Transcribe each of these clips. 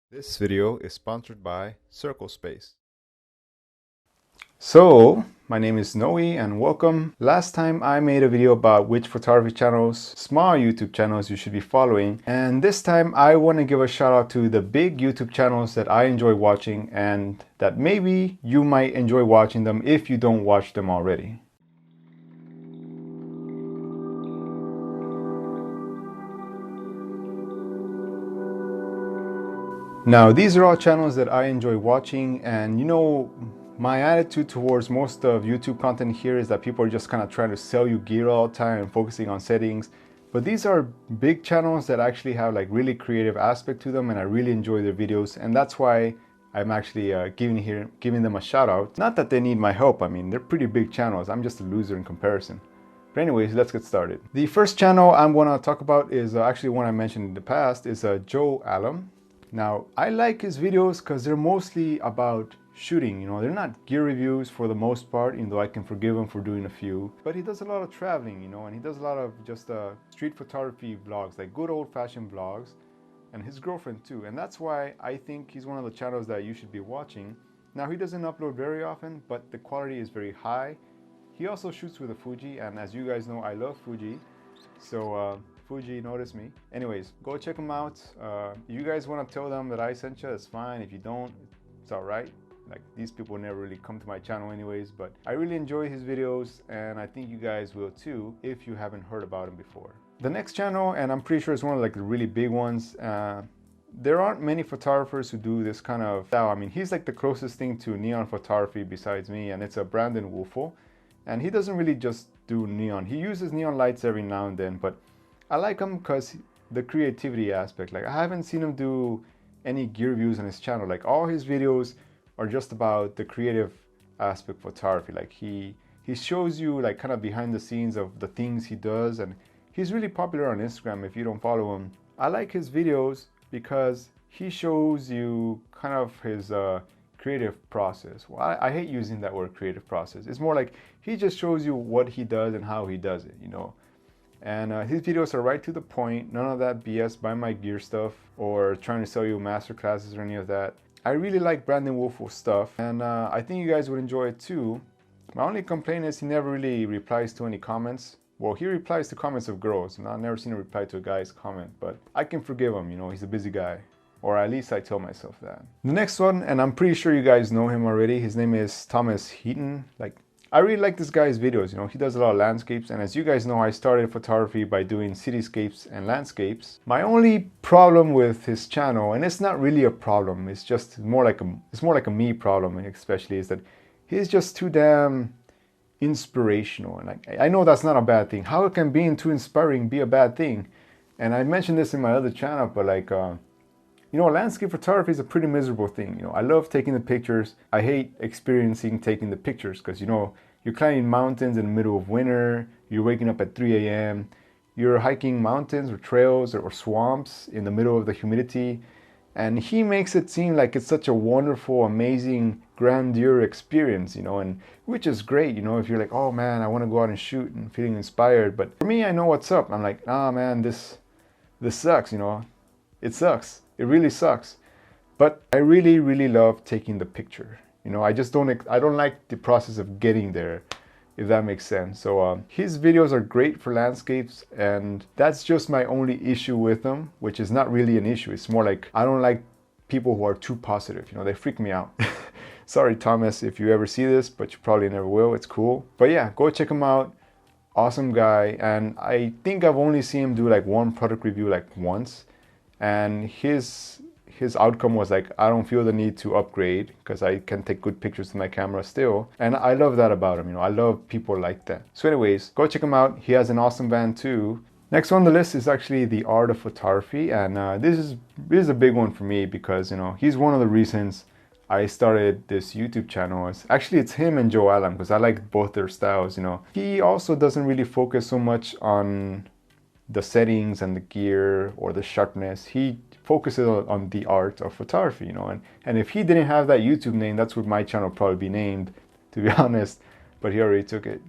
This video is sponsored by Circle Space. So, my name is Noe and welcome. Last time I made a video about which photography channels, small YouTube channels you should be following. And this time I want to give a shout out to the big YouTube channels that I enjoy watching and that maybe you might enjoy watching them if you don't watch them already. Now, these are all channels that I enjoy watching, and my attitude towards most of YouTube content here is that people are just kind of trying to sell you gear all the time and focusing on settings. But these are big channels that actually have like really creative aspect to them, and I really enjoy their videos, and that's why I'm actually giving them a shout out. Not that they need my help, I mean, they're pretty big channels. I'm just a loser in comparison. But anyways, let's get started. The first channel I'm going to talk about is actually one I mentioned in the past, is Joe Allam. Now, I like his videos because they're mostly about shooting, they're not gear reviews for the most part, even though I can forgive him for doing a few. But he does a lot of traveling, and he does a lot of just street photography vlogs, like good old-fashioned vlogs, and his girlfriend too. And that's why I think he's one of the channels that you should be watching. Now, he doesn't upload very often, but the quality is very high. He also shoots with a Fuji, and as you guys know, I love Fuji. So, Fuji noticed me. Anyways, go check them out. You guys want to tell them that I sent you, that's fine. If you don't, it's all right. Like, these people never really come to my channel anyways, but I really enjoy his videos, and I think you guys will too if you haven't heard about him before. The next channel, and I'm pretty sure it's one of like the really big ones, there aren't many photographers who do this kind of style. I mean, he's like the closest thing to neon photography besides me, and it's a Brandon Wolfe. And he doesn't really just do neon. He uses neon lights every now and then, but I like him because the creativity aspect. Like, I haven't seen him do any gear reviews on his channel. Like, all his videos are just about the creative aspect of photography. Like, he shows you like kind of behind the scenes of the things he does, and he's really popular on Instagram if you don't follow him. I like his videos because he shows you kind of his creative process. Well, I hate using that word creative process. It's more like he just shows you what he does and how he does it, And his videos are right to the point, none of that BS buy my gear stuff or trying to sell you master classes or any of that. I really like Brandon Wolfe's stuff, and I think you guys would enjoy it too. My only complaint is he never really replies to any comments. Well, he replies to comments of girls, and I've never seen him reply to a guy's comment, but I can forgive him, he's a busy guy. Or at least I tell myself that. The next one, and I'm pretty sure you guys know him already, his name is Thomas Heaton. I really like this guy's videos, he does a lot of landscapes, and as you guys know, I started photography by doing cityscapes and landscapes. My only problem with his channel, and it's not really a problem, it's just more like a me problem, especially, is that he's just too damn inspirational. And I know that's not a bad thing. How can being too inspiring be a bad thing? And I mentioned this in my other channel, but landscape photography is a pretty miserable thing. I love taking the pictures. I hate experiencing taking the pictures because, you're climbing mountains in the middle of winter. You're waking up at 3 a.m. You're hiking mountains or trails or swamps in the middle of the humidity. And he makes it seem like it's such a wonderful, amazing, grandeur experience, and which is great, if you're like, oh man, I want to go out and shoot and feeling inspired. But for me, I know what's up. I'm like, ah man, this sucks, It sucks. It really sucks. But I really, really love taking the picture. I don't like the process of getting there, if that makes sense. So his videos are great for landscapes, and that's just my only issue with them, which is not really an issue. It's more like I don't like people who are too positive. They freak me out. Sorry, Thomas, if you ever see this, but you probably never will. It's cool. But yeah, go check him out. Awesome guy. And I think I've only seen him do like one product review like once. And his outcome was like, I don't feel the need to upgrade because I can take good pictures with my camera still. And I love that about him. I love people like that. So anyways, go check him out. He has an awesome van too. Next on the list is actually The Art of Photography. And this is a big one for me because, he's one of the reasons I started this YouTube channel. It's him and Joe Allam, because I like both their styles. He also doesn't really focus so much on the settings and the gear or the sharpness. He focuses on the art of photography, and if he didn't have that YouTube name, that's what my channel would probably be named, to be honest, but he already took it.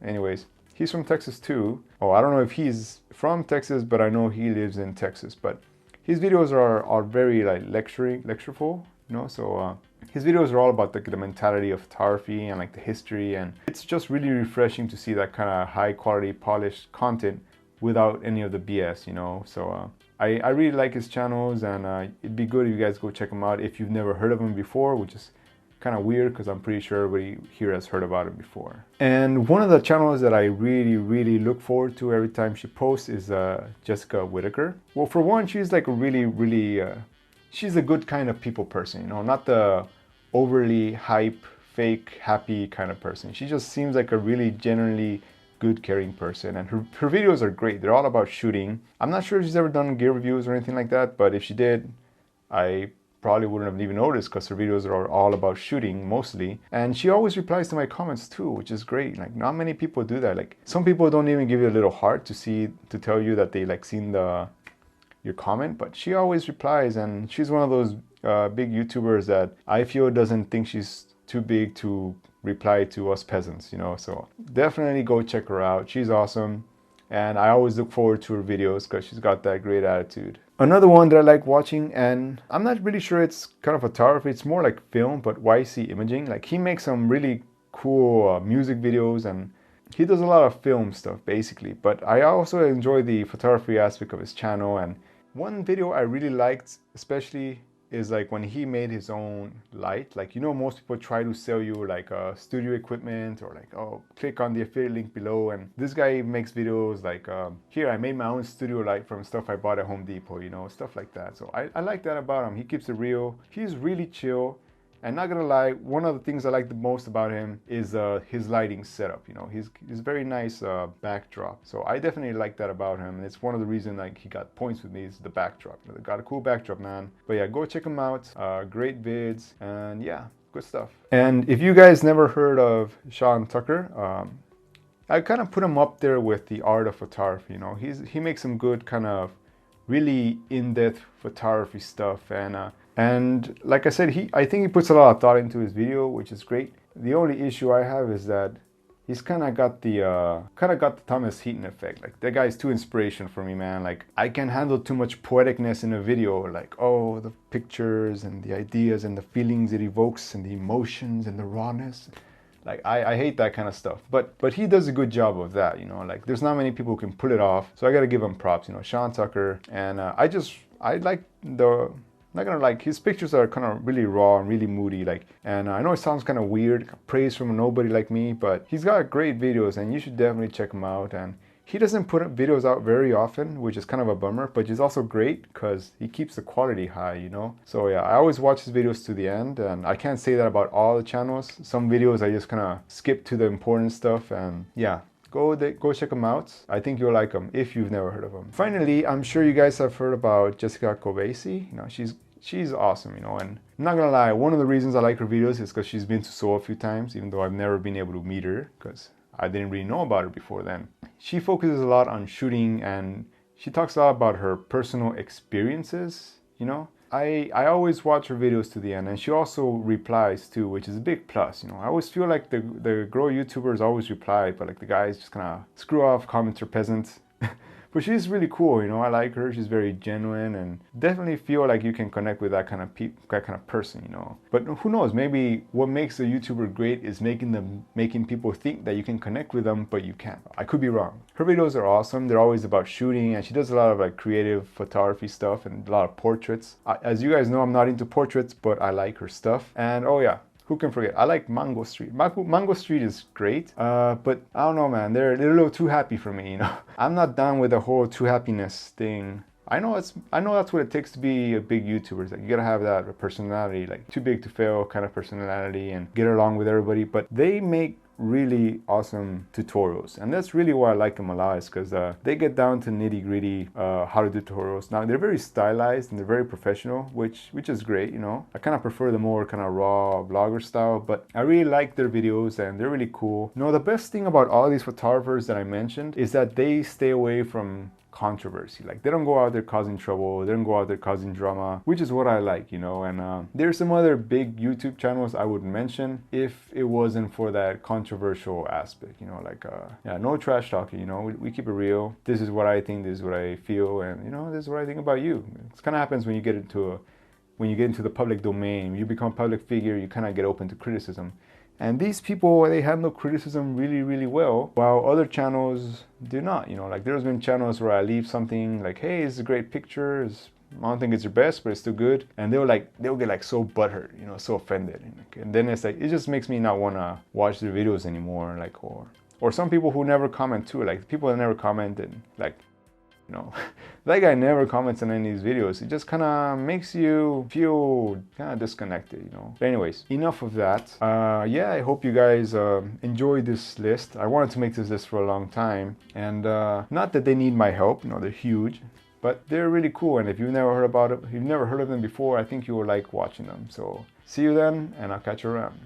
Anyways, he's from Texas too. Oh, I don't know if he's from Texas, but I know he lives in Texas. But his videos are very like lectureful, you know. So his videos are all about the mentality of photography and like the history, and it's just really refreshing to see that kind of high quality polished content without any of the BS, you know. So I really like his channels, and it'd be good if you guys go check him out if you've never heard of him before, which is kind of weird because I'm pretty sure everybody here has heard about him before. And one of the channels that I really look forward to every time she posts is Jessica Whittaker. Well, for one, she's like a really she's a good kind of people person, you know, not the overly hype, fake, happy kind of person. She just seems like a really genuinely good, caring person, and her videos are great. They're all about shooting. I'm not sure if she's ever done gear reviews or anything like that, but if she did, I probably wouldn't have even noticed because her videos are all about shooting mostly. And she always replies to my comments too, which is great. Like, not many people do that. Like, some people don't even give you a little heart to tell you that they like seen your comment, but she always replies, and she's one of those big YouTubers that I feel doesn't think she's too big to reply to us peasants, you know. So definitely go check her out. She's awesome, and I always look forward to her videos because she's got that great attitude. Another one that I like watching, and I'm not really sure it's kind of photography, it's more like film, but YCImaging. Like, he makes some really cool music videos, and he does a lot of film stuff basically, but I also enjoy the photography aspect of his channel. And one video I really liked especially is like when he made his own light. Like, you know, most people try to sell you like studio equipment, or like, oh, click on the affiliate link below, and this guy makes videos like, here, I made my own studio light from stuff I bought at Home Depot, you know, stuff like that. So I like that about him. He keeps it real. He's really chill. And not gonna lie, one of the things I like the most about him is his lighting setup. You know, he's very nice backdrop. So I definitely like that about him, and it's one of the reasons like he got points with me is the backdrop. You know, they got a cool backdrop, man. But yeah, go check him out. Great vids, and yeah, good stuff. And if you guys never heard of Sean Tucker, I kind of put him up there with the art of photography. You know, he makes some good kind of really in-depth photography stuff, and like I said, I think he puts a lot of thought into his video, which is great. The only issue I have is that he's kind of got the Thomas Heaton effect. Like, that guy's too inspiration for me, man. Like, I can't handle too much poeticness in a video. Like, oh, the pictures and the ideas and the feelings it evokes and the emotions and the rawness. Like, I hate that kind of stuff. But he does a good job of that, you know. Like, there's not many people who can pull it off. So I gotta give him props, you know, Sean Tucker. And I like not gonna like, his pictures are kind of really raw and really moody, like, and I know it sounds kind of weird, praise from a nobody like me, but he's got great videos and you should definitely check him out. And he doesn't put videos out very often, which is kind of a bummer, but he's also great because he keeps the quality high, you know. So yeah, I always watch his videos to the end, and I can't say that about all the channels. Some videos I just kind of skip to the important stuff, and yeah. Go check them out. I think you'll like them if you've never heard of them. Finally, I'm sure you guys have heard about Jessica Kobeissi. You know, she's awesome, you know, and I'm not gonna lie, one of the reasons I like her videos is because she's been to Seoul a few times, even though I've never been able to meet her because I didn't really know about her before then. She focuses a lot on shooting, and she talks a lot about her personal experiences, you know. I always watch her videos to the end, and she also replies too, which is a big plus, you know. I always feel like the girl YouTubers always reply, but like the guys just kind of screw off, comments are peasants. But she's really cool, you know. I like her. She's very genuine, and definitely feel like you can connect with that kind of person, you know. But who knows? Maybe what makes a YouTuber great is making people think that you can connect with them, but you can't. I could be wrong. Her videos are awesome. They're always about shooting, and she does a lot of like creative photography stuff and a lot of portraits. As you guys know, I'm not into portraits, but I like her stuff. And oh yeah, who can forget? I like Mango Street. Mango Street is great, but I don't know, man. They're a little too happy for me, you know. I'm not down with the whole too happiness thing. I know that's what it takes to be a big YouTuber. Like, you gotta have that personality, like too big to fail kind of personality, and get along with everybody. But they make really awesome tutorials, and that's really why I like them a lot, is because they get down to nitty-gritty how to do tutorials. Now, they're very stylized and they're very professional, which is great, you know. I kind of prefer the more kind of raw vlogger style, but I really like their videos and they're really cool. You know, the best thing about all these photographers that I mentioned is that they stay away from controversy. Like, they don't go out there causing trouble, they don't go out there causing drama, which is what I like, you know. And there's some other big YouTube channels I would mention if it wasn't for that controversial aspect, you know, like yeah, no trash talking, you know, we keep it real. This is what I think, this is what I feel, and you know, this is what I think about you. It kind of happens when you get into the public domain, you become a public figure, you kind of get open to criticism. And these people, they handle criticism really, really well, while other channels do not. You know, like there's been channels where I leave something like, hey, it's a great picture, I don't think it's your best, but it's still good. And they'll get like so butthurt, you know, so offended. And then it's like, it just makes me not want to watch their videos anymore. Like, or some people who never comment too, like people that never comment, and like, you know, that guy never comments on any of these videos. It just kind of makes you feel kind of disconnected, you know. But anyways, enough of that. Yeah, I hope you guys enjoyed this list. I wanted to make this list for a long time, and not that they need my help, you know, they're huge, but they're really cool. And if you've never heard of them before, I think you will like watching them. So see you then, and I'll catch you around.